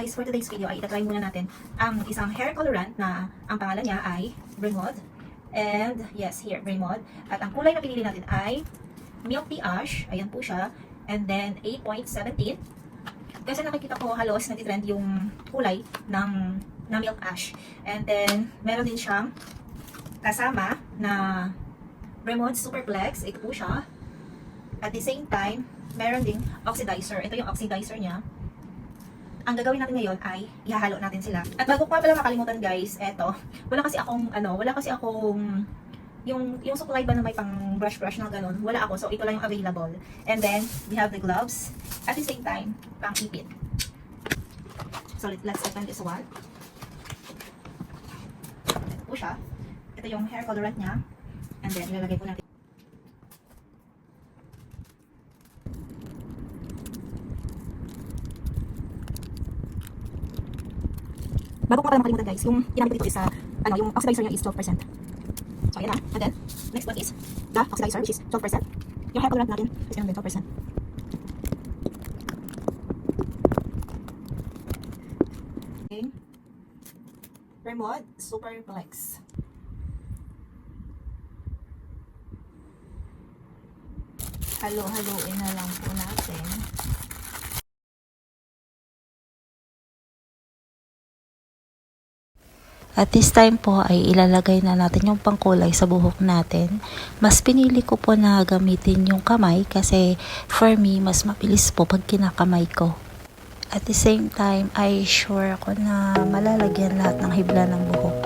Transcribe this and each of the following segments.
guys, for today's video ay itatry muna natin ang isang hair colorant na ang pangalan niya ay Bremod. And yes, here, Bremod. At ang kulay na pinili natin ay Milk Tea Ash. Ayan po siya. And then 8.17. Kasi nakikita ko halos natitrend yung kulay ng Milk Ash. And then meron din siyang kasama na Bremod Superplex. Ito po siya. At the same time, meron ding oxidizer. Ito yung oxidizer niya. Ang gagawin natin ngayon ay ihahalo natin sila. At bago ko pala makalimutan guys, eto, wala kasi akong yung supply ba na may pang brush na ganun, wala ako. So ito lang yung available. And then we have the gloves at the same time pang ipit. So let's open this one. Ito po siya. Ito yung hair colorant niya. And then ilalagay po natin. Bago ko pala makalimutan guys, yung ginamit ko dito is yung oxidizer niya is 12%. So ayan na. And then, next one is the oxidizer which is 12%. Yung hair colorant natin is ganun din 12%. Okay. Bremod Superplex. Halo-haloin na lang po natin. At this time po ay ilalagay na natin yung pangkulay sa buhok natin. Mas pinili ko po na gamitin yung kamay kasi for me mas mabilis po pag kinakamay ko. At the same time ay sure ako na malalagyan lahat ng hibla ng buhok.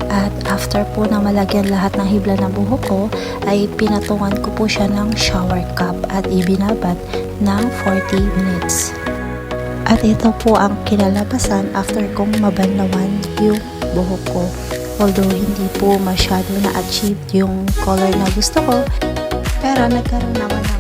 At after po na malagyan lahat ng hibla ng buhok ko, ay pinatungan ko po siya ng shower cap at ibinabad ng 40 minutes. At ito po ang kinalabasan after kong mabanlawan yung buhok ko. Although hindi po masyado na-achieve yung color na gusto ko, pero nagkaroon naman ng